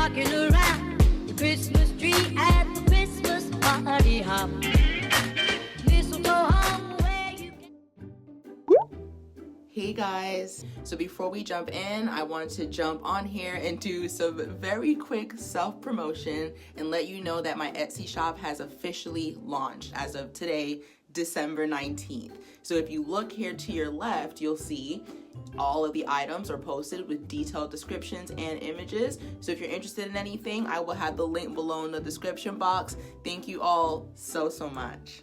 rocking around the Christmas tree at the Christmas party hop. Mistletoe hung where you can. Hey guys, so before we jump in, I wanted to jump on here and do some very quick self-promotion and let you know that my Etsy shop has officially launched as of today, December 19th. So if you look here to your left, you'll see all of the items are posted with detailed descriptions and images. So if you're interested in anything, I will have the link below in the description box. Thank you all so much.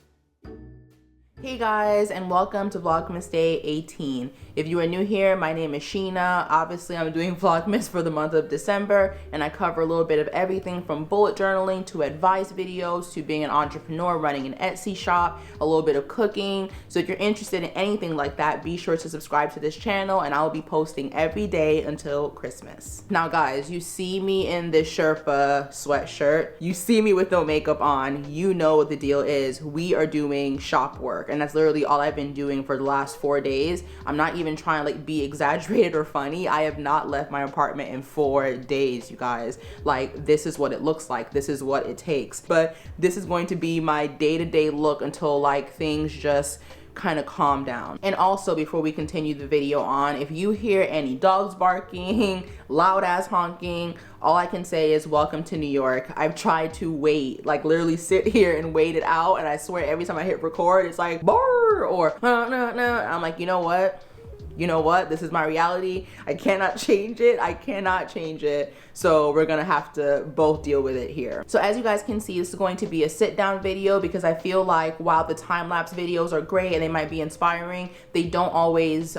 Hey guys, and welcome to Vlogmas Day 18. If you are new here, my name is Sheena. Obviously, I'm doing Vlogmas for the month of December, and I cover a little bit of everything from bullet journaling to advice videos to being an entrepreneur running an Etsy shop, a little bit of cooking. So if you're interested in anything like that, be sure to subscribe to this channel, and I will be posting every day until Christmas. Now guys, you see me in this Sherpa sweatshirt. You see me with no makeup on. You know what the deal is. We are doing shop work. And that's literally all I've been doing for the last 4 days. I'm not even trying to like be exaggerated or funny. I have not left my apartment in 4 days, you guys. Like, this is what it looks like. This is what it takes. But this is going to be my day-to-day look until like things just kind of calm down. And also, before we continue the video on, if you hear any dogs barking, loud ass honking, all I can say is welcome to New York. I've tried to wait, like literally sit here and wait it out, and I swear every time I hit record it's like brr or no. I'm like, you know what, this is my reality. I cannot change it. So we're gonna have to both deal with it here. So as you guys can see, this is going to be a sit down video because I feel like while the time-lapse videos are great and they might be inspiring, they don't always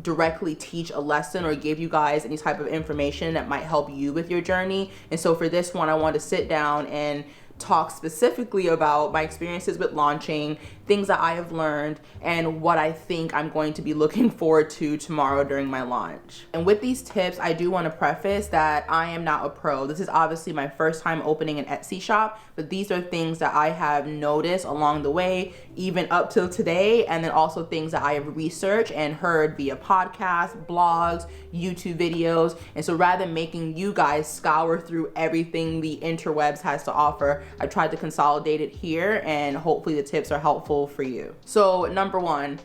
directly teach a lesson or give you guys any type of information that might help you with your journey. And so for this one, I want to sit down and talk specifically about my experiences with launching, things that I have learned, and what I think I'm going to be looking forward to tomorrow during my launch. And with these tips, I do want to preface that I am not a pro. This is obviously my first time opening an Etsy shop, but these are things that I have noticed along the way, even up till today, and then also things that I have researched and heard via podcasts, blogs, YouTube videos. And so rather than making you guys scour through everything the interwebs has to offer, I tried to consolidate it here, and hopefully the tips are helpful for you. So number one,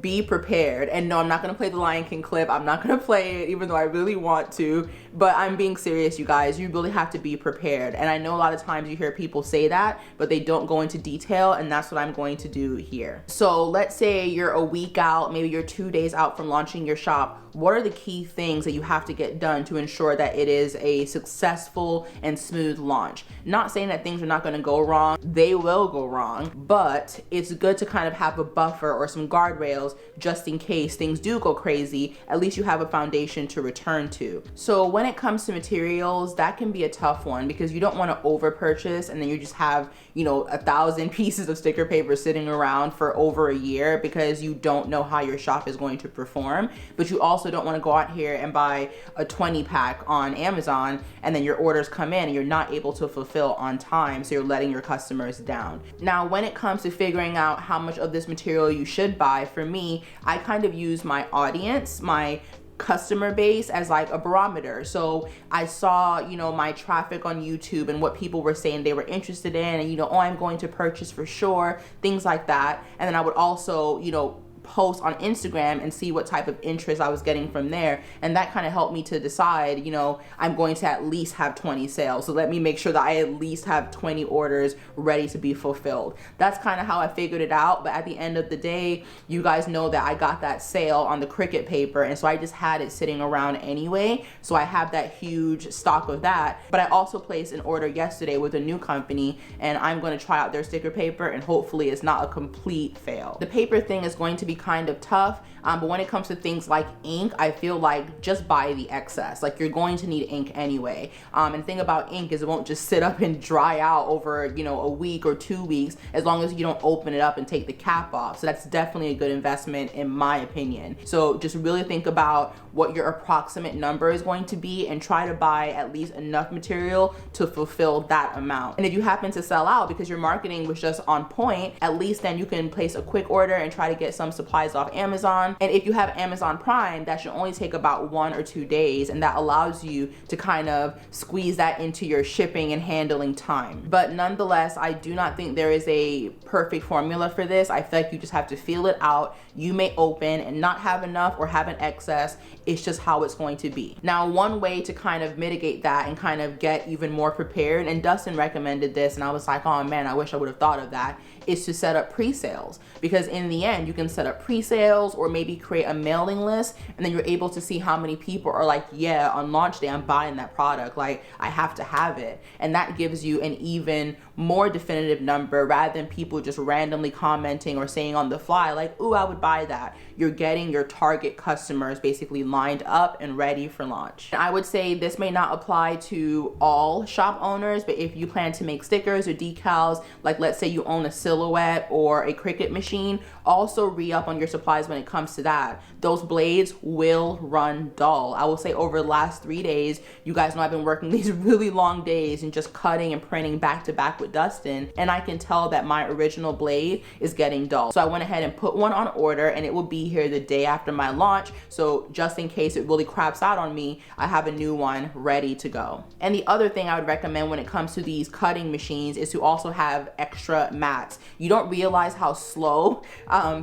be prepared. And no, I'm not gonna play the Lion King clip. I'm not gonna play it even though I really want to, but I'm being serious, you guys. You really have to be prepared. And I know a lot of times you hear people say that, but they don't go into detail, and that's what I'm going to do here. So let's say you're a week out, maybe you're 2 days out from launching your shop. What are the key things that you have to get done to ensure that it is a successful and smooth launch? Not saying that things are not gonna go wrong. They will go wrong, but it's good to kind of have a buffer or some guardrails just in case things do go crazy. At least you have a foundation to return to. So when it comes to materials, that can be a tough one because you don't wanna over purchase and then you just have, 1,000 pieces of sticker paper sitting around for over a year because you don't know how your shop is going to perform. But you also don't want to go out here and buy a 20 pack on Amazon and then your orders come in and you're not able to fulfill on time, so you're letting your customers down. Now when it comes to figuring out how much of this material you should buy, for me, I kind of use my audience, my customer base as like a barometer. So I saw, my traffic on YouTube and what people were saying they were interested in, and I'm going to purchase for sure, things like that. And then I would also, post on Instagram and see what type of interest I was getting from there, and that kind of helped me to decide, I'm going to at least have 20 sales, so let me make sure that I at least have 20 orders ready to be fulfilled. That's kind of how I figured it out. But at the end of the day, you guys know that I got that sale on the Cricut paper, and so I just had it sitting around anyway, so I have that huge stock of that. But I also placed an order yesterday with a new company, and I'm going to try out their sticker paper, and hopefully it's not a complete fail. The paper thing is going to be kind of tough, but when it comes to things like ink, I feel like just buy the excess. Like, you're going to need ink anyway. And the thing about ink is it won't just sit up and dry out over, a week or 2 weeks, as long as you don't open it up and take the cap off. So that's definitely a good investment in my opinion. So just really think about what your approximate number is going to be and try to buy at least enough material to fulfill that amount. And if you happen to sell out because your marketing was just on point, at least then you can place a quick order and try to get some support supplies off Amazon. And if you have Amazon Prime, that should only take about 1 or 2 days, and that allows you to kind of squeeze that into your shipping and handling time. But nonetheless, I do not think there is a perfect formula for this. I feel like you just have to feel it out. You may open and not have enough or have an excess. It's just how it's going to be. Now, one way to kind of mitigate that and kind of get even more prepared, and Dustin recommended this and I was like, oh man, I wish I would have thought of that, is to set up pre-sales. Because in the end, you can set up pre-sales or maybe create a mailing list, and then you're able to see how many people are like, yeah, on launch day, I'm buying that product. Like, I have to have it. And that gives you an even more definitive number rather than people just randomly commenting or saying on the fly, like, ooh, I would buy that. You're getting your target customers basically lined up and ready for launch. And I would say this may not apply to all shop owners, but if you plan to make stickers or decals, like let's say you own a silhouette or a Cricut machine, also re-up on your supplies when it comes to that. Those blades will run dull. I will say over the last 3 days, you guys know I've been working these really long days and just cutting and printing back to back with Dustin, and I can tell that my original blade is getting dull. So I went ahead and put one on order, and it will be here the day after my launch. So just in case it really craps out on me, I have a new one ready to go. And the other thing I would recommend when it comes to these cutting machines is to also have extra mats. You don't realize how slow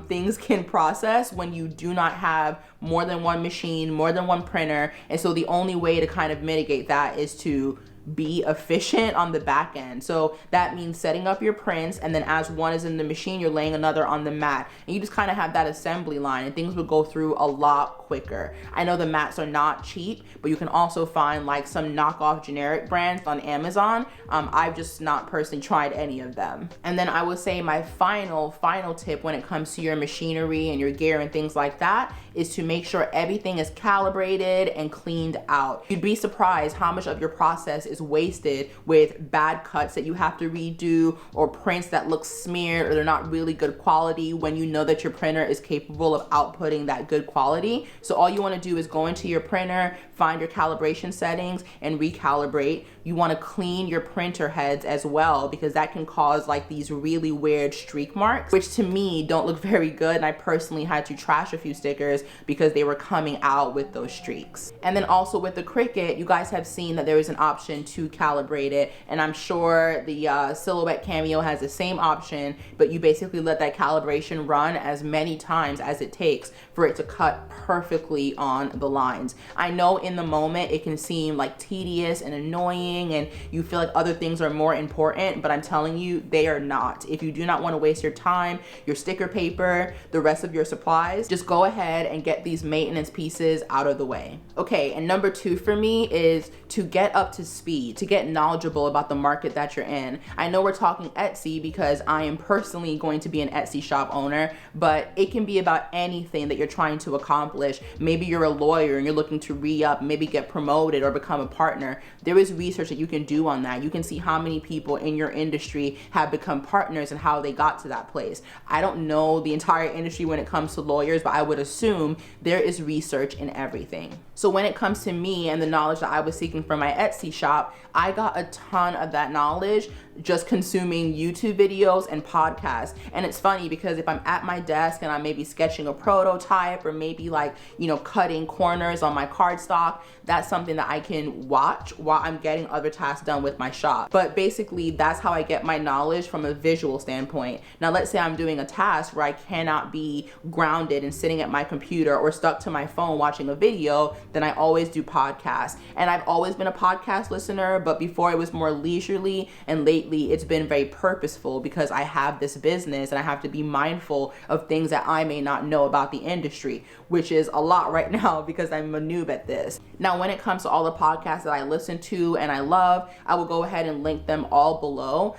things can process when you do not have more than one machine, more than one printer. And so the only way to kind of mitigate that is to be efficient on the back end. So that means setting up your prints, and then as one is in the machine, you're laying another on the mat, and you just kind of have that assembly line, and things will go through a lot quicker. I know the mats are not cheap, but you can also find like some knockoff generic brands on Amazon. I've just not personally tried any of them. And then I would say my final tip when it comes to your machinery and your gear and things like that is to make sure everything is calibrated and cleaned out. You'd be surprised how much of your process is wasted with bad cuts that you have to redo, or prints that look smeared or they're not really good quality when you know that your printer is capable of outputting that good quality. So all you want to do is go into your printer, find your calibration settings, and recalibrate. You want to clean your printer heads as well, because that can cause like these really weird streak marks, which to me don't look very good, and I personally had to trash a few stickers because they were coming out with those streaks. And then also with the Cricut, you guys have seen that there is an option to calibrate it, and I'm sure the Silhouette Cameo has the same option, but you basically let that calibration run as many times as it takes for it to cut perfectly on the lines. I know in the moment it can seem like tedious and annoying, and you feel like other things are more important, but I'm telling you, they are not. If you do not want to waste your time, your sticker paper, the rest of your supplies, just go ahead and get these maintenance pieces out of the way. Okay, and number 2 for me is to get up to speed, to get knowledgeable about the market that you're in. I know we're talking Etsy because I am personally going to be an Etsy shop owner, but it can be about anything that you're trying to accomplish. Maybe you're a lawyer and you're looking to re-up, maybe get promoted or become a partner. There is research that you can do on that. You can see how many people in your industry have become partners and how they got to that place. I don't know the entire industry when it comes to lawyers, but I would assume there is research in everything. So when it comes to me and the knowledge that I was seeking for my Etsy shop, I got a ton of that knowledge just consuming YouTube videos and podcasts. And it's funny because if I'm at my desk and I'm maybe sketching a prototype or maybe like, you know, cutting corners on my cardstock, that's something that I can watch while I'm getting other tasks done with my shop. But basically that's how I get my knowledge from a visual standpoint. Now let's say I'm doing a task where I cannot be grounded and sitting at my computer or stuck to my phone watching a video, then I always do podcasts. And I've always been a podcast listener, but before it was more leisurely, and lately it's been very purposeful because I have this business and I have to be mindful of things that I may not know about the industry, which is a lot right now because I'm a noob at this. Now, when it comes to all the podcasts that I listen to and I love, I will go ahead and link them all below.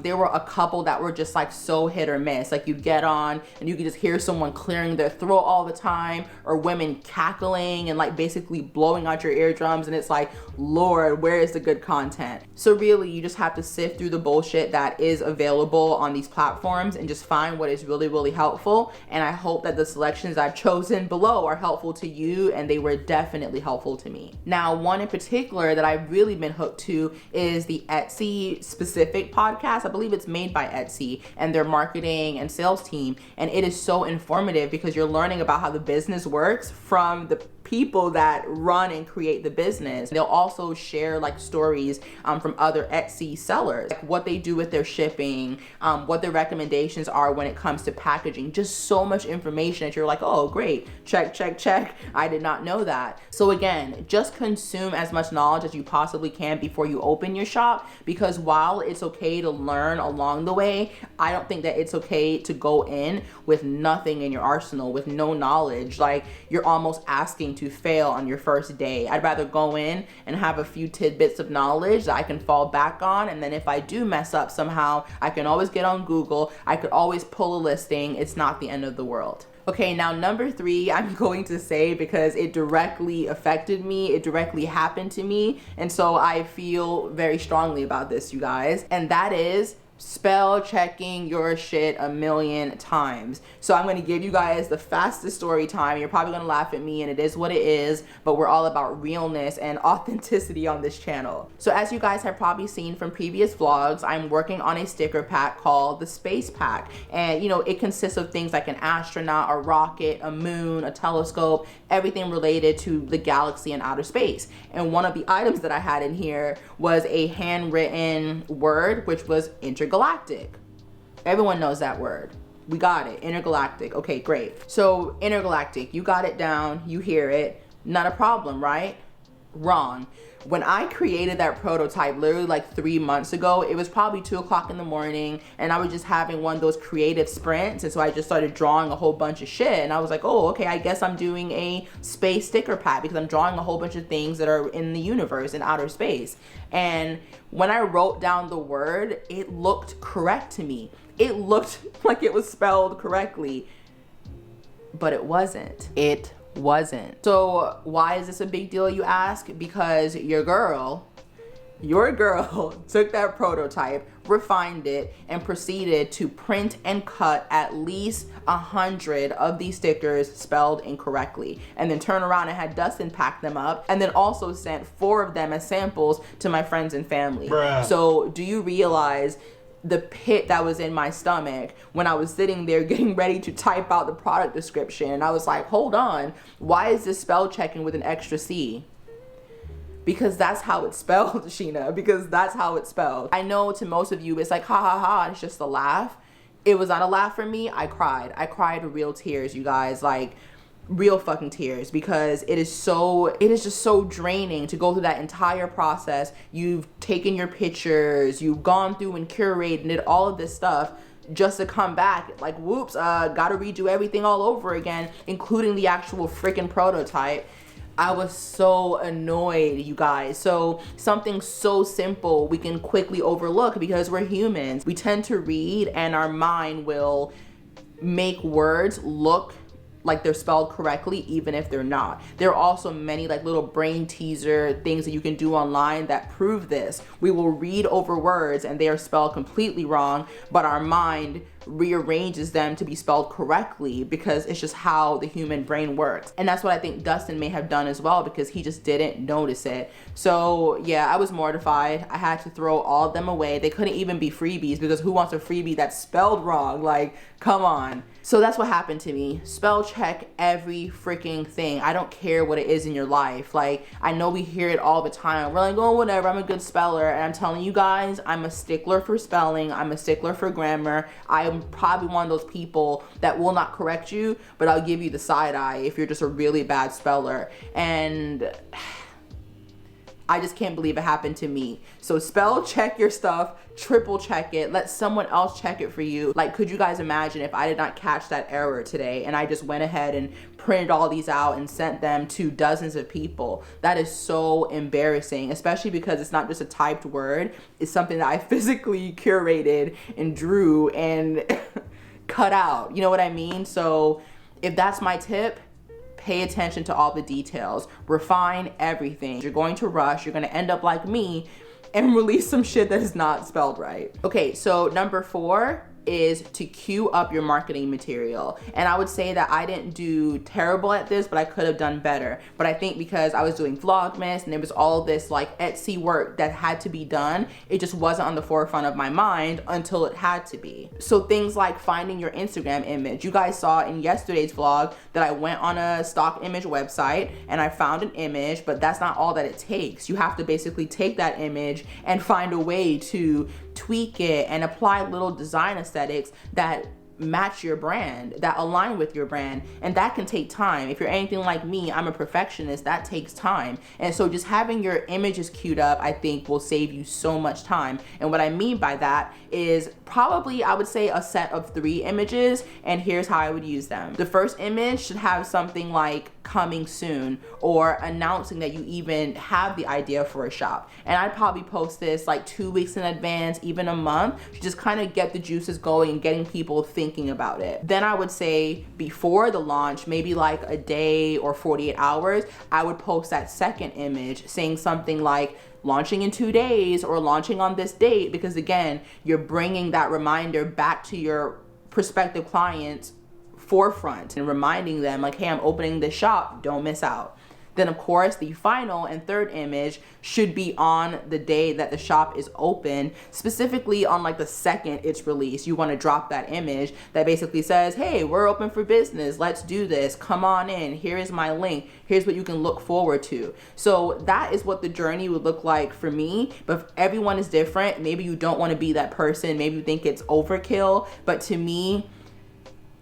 There were a couple that were just like so hit or miss. Like you get on and you can just hear someone clearing their throat all the time. time, or women cackling and like basically blowing out your eardrums, and it's like, Lord, where is the good content? So really, you just have to sift through the bullshit that is available on these platforms and just find what is really, really helpful. And I hope that the selections I've chosen below are helpful to you, and they were definitely helpful to me. Now, one in particular that I've really been hooked to is the Etsy specific podcast. I believe it's made by Etsy and their marketing and sales team, and it is so informative because you're learning about how the business works from the people that run and create the business. They'll also share like stories from other Etsy sellers, like what they do with their shipping, what their recommendations are when it comes to packaging. Just so much information that you're like, oh great, check, check, check. I did not know that. So again, just consume as much knowledge as you possibly can before you open your shop, because while it's okay to learn along the way, I don't think that it's okay to go in with nothing in your arsenal, with no knowledge. Like, you're almost asking to fail on your first day. I'd rather go in and have a few tidbits of knowledge that I can fall back on, and then if I do mess up somehow, I can always get on Google. I could always pull a listing. It's not the end of the world. Okay, now number 3, I'm going to say because it directly affected me, it directly happened to me, and so I feel very strongly about this, you guys, and that is spell checking your shit a million times. So I'm going to give you guys the fastest story time. You're probably going to laugh at me, and it is what it is, but we're all about realness and authenticity on this channel. So as you guys have probably seen from previous vlogs, I'm working on a sticker pack called the Space Pack, and you know, it consists of things like an astronaut, a rocket, a moon, a telescope, everything related to the galaxy and outer space. And one of the items that I had in here was a handwritten word, which was intergalactic. Everyone knows that word. We got it. Intergalactic. Okay, great. So intergalactic, you got it down, you hear it, not a problem, right? Wrong. When I created that prototype literally like 3 months ago, it was probably 2 o'clock in the morning, and I was just having one of those creative sprints, and so I just started drawing a whole bunch of shit, and I was like, oh, okay, I guess I'm doing a space sticker pack because I'm drawing a whole bunch of things that are in the universe, in outer space. And when I wrote down the word, it looked correct to me. It looked like it was spelled correctly, but it wasn't. It wasn't. So why is this a big deal, you ask? Because your girl took that prototype, refined it, and proceeded to print and cut at least 100 of these stickers spelled incorrectly, and then turn around and had Dustin pack them up, and then also sent 4 of them as samples to my friends and family. Bruh. So do you realize the pit that was in my stomach when I was sitting there getting ready to type out the product description? And I was like, hold on, why is this spell checking with an extra C? Because that's how it's spelled, Sheena, because that's how it's spelled. I know to most of you, it's like, ha ha ha, it's just a laugh. It was not a laugh for me. I cried real tears, you guys, like real fucking tears, because it is just so draining to go through that entire process. You've taken your pictures, you've gone through and curated and did all of this stuff just to come back like, whoops, gotta redo everything all over again, including the actual freaking prototype. I was so annoyed, you guys. So something so simple we can quickly overlook because we're humans. We tend to read and our mind will make words look like they're spelled correctly even if they're not. There are also many like little brain teaser things that you can do online that prove this. We will read over words and they are spelled completely wrong, but our mind rearranges them to be spelled correctly because it's just how the human brain works. And that's what I think Dustin may have done as well, because he just didn't notice it. So yeah, I was mortified. I had to throw all of them away. They couldn't even be freebies because who wants a freebie that's spelled wrong? Like, come on. So that's what happened to me. Spell check every freaking thing. I don't care what it is in your life. Like, I know we hear it all the time. We're like, oh, whatever, I'm a good speller. And I'm telling you guys, I'm a stickler for spelling. I'm a stickler for grammar. I'm probably one of those people that will not correct you, but I'll give you the side eye if you're just a really bad speller. And I just can't believe it happened to me. So spell check your stuff, triple check it, let someone else check it for you. Like, could you guys imagine if I did not catch that error today and I just went ahead and printed all these out and sent them to dozens of people? That is so embarrassing, especially because it's not just a typed word. It's something that I physically curated and drew and cut out. You know what I mean? So if that's my tip, pay attention to all the details, refine everything. You're going to rush, you're gonna end up like me and release some shit that is not spelled right. Okay, so number 4 is to queue up your marketing material. And I would say that I didn't do terrible at this, but I could have done better. But I think because I was doing Vlogmas and there was all this like Etsy work that had to be done, it just wasn't on the forefront of my mind until it had to be. So things like finding your Instagram image. You guys saw in yesterday's vlog that I went on a stock image website and I found an image, but that's not all that it takes. You have to basically take that image and find a way to tweak it and apply little design aesthetics that match your brand, that align with your brand, and that can take time. If you're anything like me, I'm a perfectionist, that takes time. And so just having your images queued up, I think will save you so much time. And what I mean by that is probably, I would say, a set of 3 images, and here's how I would use them. The first image should have something like coming soon or announcing that you even have the idea for a shop. And I'd probably post this like 2 weeks in advance, even a month, to just kind of get the juices going and getting people thinking about it. Then I would say before the launch, maybe like a day or 48 hours, I would post that second image saying something like launching in 2 days or launching on this date, because again, you're bringing that reminder back to your prospective clients forefront and reminding them like, hey, I'm opening this shop, don't miss out. Then of course the final and third image should be on the day that the shop is open, specifically on like the second it's released. You want to drop that image that basically says, hey, we're open for business, let's do this, come on in, here is my link, here's what you can look forward to. So that is what the journey would look like for me, but if everyone is different, maybe you don't want to be that person, maybe you think it's overkill, but to me,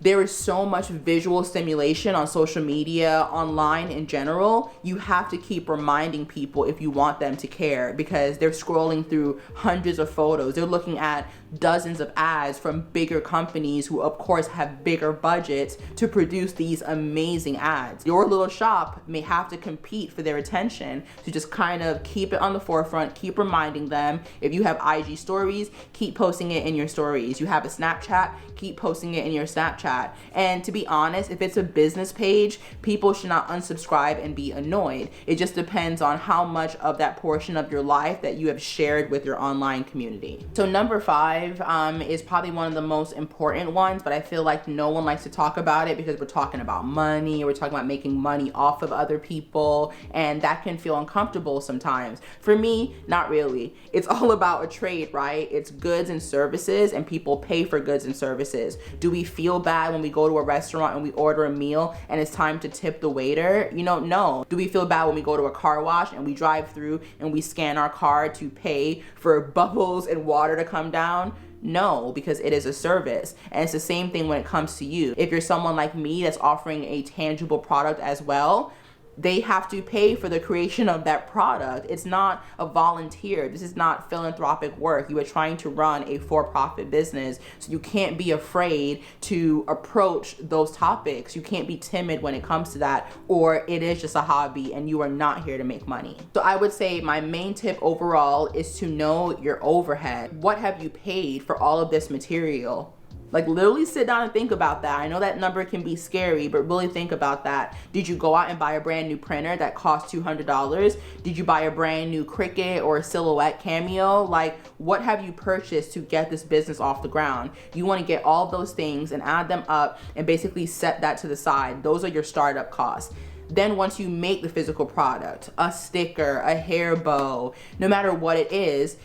there is so much visual stimulation on social media, online in general. You have to keep reminding people if you want them to care, because they're scrolling through hundreds of photos. They're looking at dozens of ads from bigger companies who of course have bigger budgets to produce these amazing ads. Your little shop may have to compete for their attention, so just kind of keep it on the forefront, keep reminding them. If you have IG stories, keep posting it in your stories. You have a Snapchat, keep posting it in your Snapchat. And to be honest, if it's a business page, people should not unsubscribe and be annoyed. It just depends on how much of that portion of your life that you have shared with your online community. So number 5 is probably one of the most important ones, but I feel like no one likes to talk about it because we're talking about money, we're talking about making money off of other people, and that can feel uncomfortable sometimes. For me, not really. It's all about a trade, right? It's goods and services, and people pay for goods and services. Do we feel bad when we go to a restaurant and we order a meal and it's time to tip the waiter? You know, no. Do we feel bad when we go to a car wash and we drive through and we scan our card to pay for bubbles and water to come down? No, because it is a service. And it's the same thing when it comes to you. If you're someone like me that's offering a tangible product as well, they have to pay for the creation of that product. It's not a volunteer. This is not philanthropic work. You are trying to run a for-profit business, so you can't be afraid to approach those topics. You can't be timid when it comes to that, or it is just a hobby and you are not here to make money. So I would say my main tip overall is to know your overhead. What have you paid for all of this material? Like literally sit down and think about that. I know that number can be scary, but really think about that. Did you go out and buy a brand new printer that cost $200? Did you buy a brand new Cricut or a Silhouette Cameo? Like, what have you purchased to get this business off the ground? You want to get all those things and add them up and basically set that to the side. Those are your startup costs. Then once you make the physical product, a sticker, a hair bow, no matter what it is,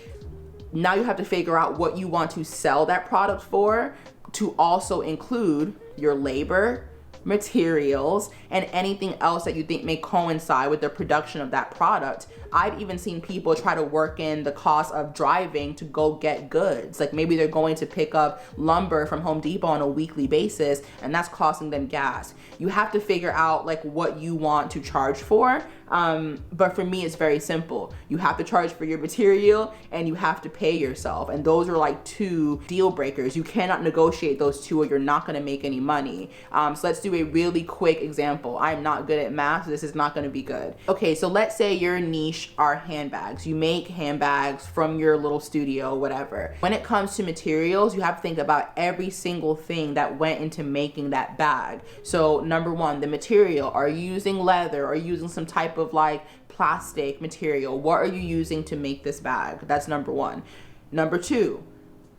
now you have to figure out what you want to sell that product for, to also include your labor, materials, and anything else that you think may coincide with the production of that product. I've even seen people try to work in the cost of driving to go get goods. Like maybe they're going to pick up lumber from Home Depot on a weekly basis, and that's costing them gas. You have to figure out like what you want to charge for. But for me, it's very simple. You have to charge for your material and you have to pay yourself. And those are like two deal breakers. You cannot negotiate those two or you're not gonna make any money. So let's do a really quick example. I'm not good at math, so this is not gonna be good. Okay, so let's say your niche are handbags. You make handbags from your little studio, whatever. When it comes to materials, you have to think about every single thing that went into making that bag. So number one, the material. Are you using leather? Are you using some type of like plastic material? What are you using to make this bag? That's number one. Number two,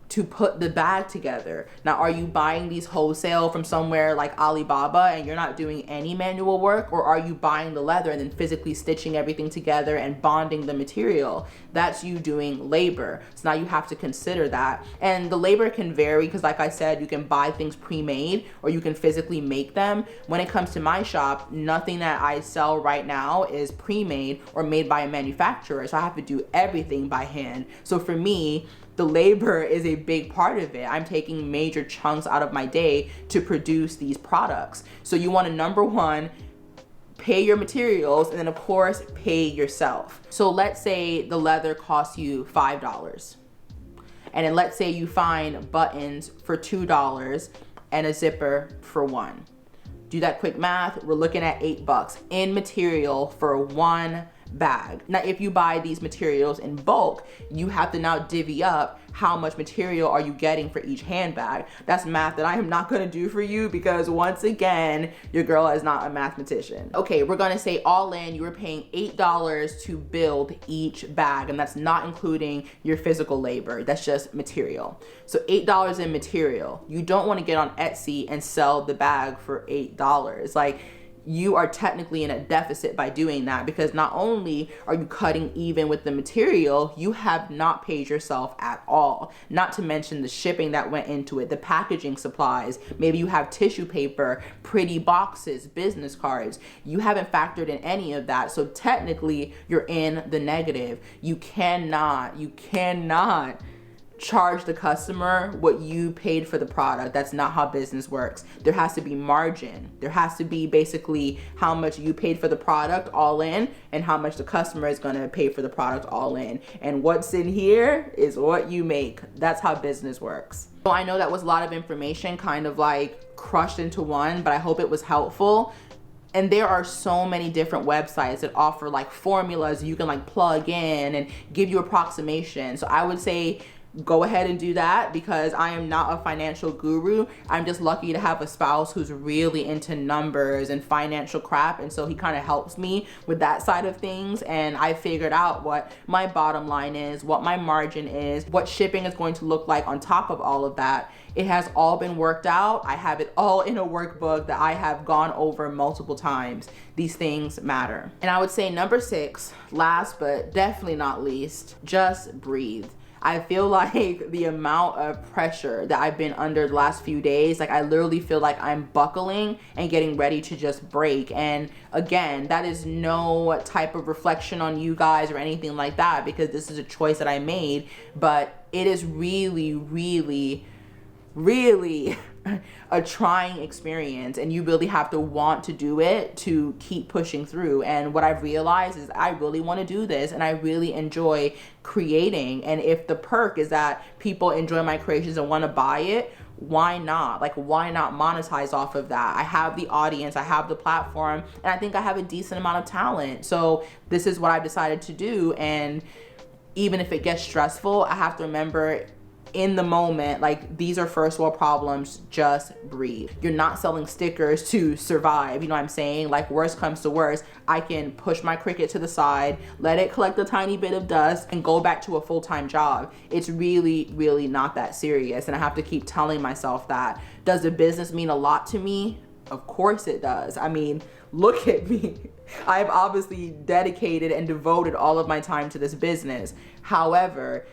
to put the bag together. Now, are you buying these wholesale from somewhere like Alibaba and you're not doing any manual work, or are you buying the leather and then physically stitching everything together and bonding the material? That's you doing labor. So now you have to consider that. And the labor can vary because like I said, you can buy things pre-made or you can physically make them. When it comes to my shop, nothing that I sell right now is pre-made or made by a manufacturer. So I have to do everything by hand. So for me, the labor is a big part of it. I'm taking major chunks out of my day to produce these products. So you want to, number one, pay your materials, and then of course, pay yourself. So let's say the leather costs you $5. And then let's say you find buttons for $2 and a zipper for $1. Do that quick math, we're looking at $8 in material for one bag. Now, if you buy these materials in bulk, you have to now divvy up how much material are you getting for each handbag. That's math that I am not gonna do for you because once again, your girl is not a mathematician. Okay, we're gonna say all in, you were paying $8 to build each bag, and that's not including your physical labor, that's just material. So $8 in material. You don't wanna get on Etsy and sell the bag for $8. Like, you are technically in a deficit by doing that because not only are you cutting even with the material, you have not paid yourself at all. Not to mention the shipping that went into it, the packaging supplies. Maybe you have tissue paper, pretty boxes, business cards. You haven't factored in any of that. So technically you're in the negative. You cannot charge the customer what you paid for the product. That's not how business works. There has to be margin. There has to be basically how much you paid for the product all in and how much the customer is gonna pay for the product all in. And what's in here is what you make. That's how business works. So I know that was a lot of information kind of like crushed into one, but I hope it was helpful. And there are so many different websites that offer like formulas you can like plug in and give you approximation. So I would say go ahead and do that because I am not a financial guru. I'm just lucky to have a spouse who's really into numbers and financial crap, and so he kind of helps me with that side of things. And I figured out what my bottom line is, what my margin is, what shipping is going to look like on top of all of that. It has all been worked out. I have it all in a workbook that I have gone over multiple times. These things matter. And I would say number 6, last but definitely not least, just breathe. I feel like the amount of pressure that I've been under the last few days, like I literally feel like I'm buckling and getting ready to just break. And again, that is no type of reflection on you guys or anything like that because this is a choice that I made, but it is really, really, really a trying experience, and you really have to want to do it to keep pushing through. And what I've realized is I really want to do this and I really enjoy creating, and if the perk is that people enjoy my creations and want to buy it, why not? Like, why not monetize off of that? I have the audience, I have the platform, and I think I have a decent amount of talent. So this is what I've decided to do. And even if it gets stressful, I have to remember in the moment, like, these are first world problems, just breathe. You're not selling stickers to survive, you know what I'm saying? Like, worst comes to worst, I can push my Cricut to the side, let it collect a tiny bit of dust, and go back to a full-time job. It's really, really not that serious, and I have to keep telling myself that. Does the business mean a lot to me? Of course it does. I mean, look at me. I've obviously dedicated and devoted all of my time to this business. However,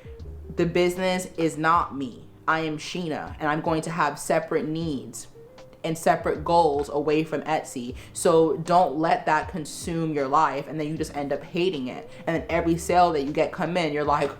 the business is not me. I am Sheena, and I'm going to have separate needs and separate goals away from Etsy. So don't let that consume your life and then you just end up hating it. And then every sale that you get come in, you're like,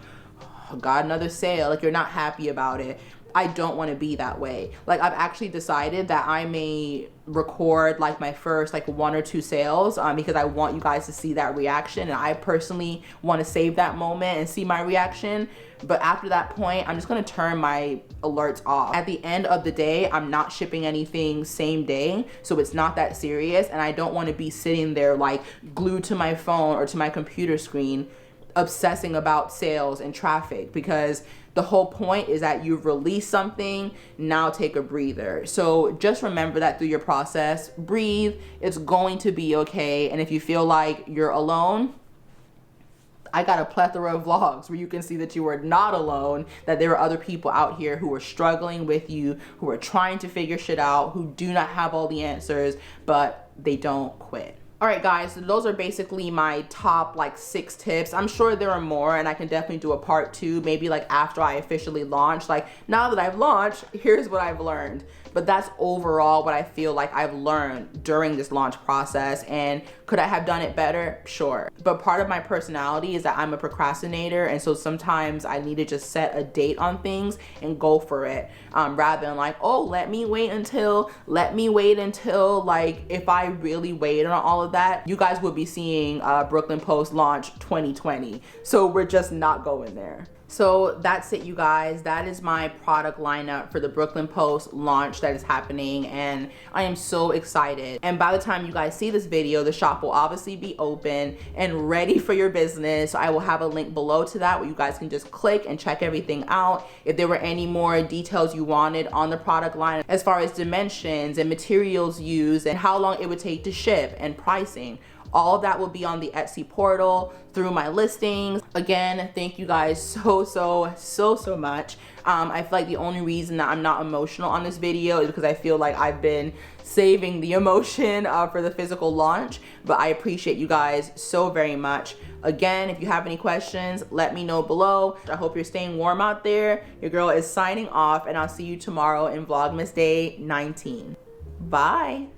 oh, got another sale. Like, you're not happy about it. I don't want to be that way. Like, I've actually decided that I may record like my first like 1 or 2 sales because I want you guys to see that reaction, and I personally want to save that moment and see my reaction. But after that point, I'm just gonna turn my alerts off. At the end of the day, I'm not shipping anything same day, so it's not that serious, and I don't want to be sitting there like glued to my phone or to my computer screen obsessing about sales and traffic, because the whole point is that you've released something, now take a breather. So just remember that through your process, breathe, it's going to be okay. And if you feel like you're alone, I got a plethora of vlogs where you can see that you are not alone, that there are other people out here who are struggling with you, who are trying to figure shit out, who do not have all the answers, but they don't quit. All right, guys, so those are basically my top like 6 tips. I'm sure there are more, and I can definitely do a part 2, maybe like after I officially launch. Like, now that I've launched, here's what I've learned. But that's overall what I feel like I've learned during this launch process. And could I have done it better? Sure. But part of my personality is that I'm a procrastinator, and so sometimes I need to just set a date on things and go for it, rather than like, oh, let me wait until, like, if I really waited on all of that, you guys would be seeing Brooklyn Post launch 2020. So we're just not going there. So that's it, you guys. That is my product lineup for the Brooklyn Post launch that is happening, and I am so excited. And by the time you guys see this video, the shop will obviously be open and ready for your business. So I will have a link below to that where you guys can just click and check everything out. If there were any more details you wanted on the product line, as far as dimensions and materials used and how long it would take to ship and pricing, all of that will be on the Etsy portal through my listings. Again, thank you guys so much. I feel like the only reason that I'm not emotional on this video is because I feel like I've been saving the emotion for the physical launch, but I appreciate you guys so very much. Again, if you have any questions, let me know below. I hope you're staying warm out there. Your girl is signing off, and I'll see you tomorrow in Vlogmas Day 19. Bye.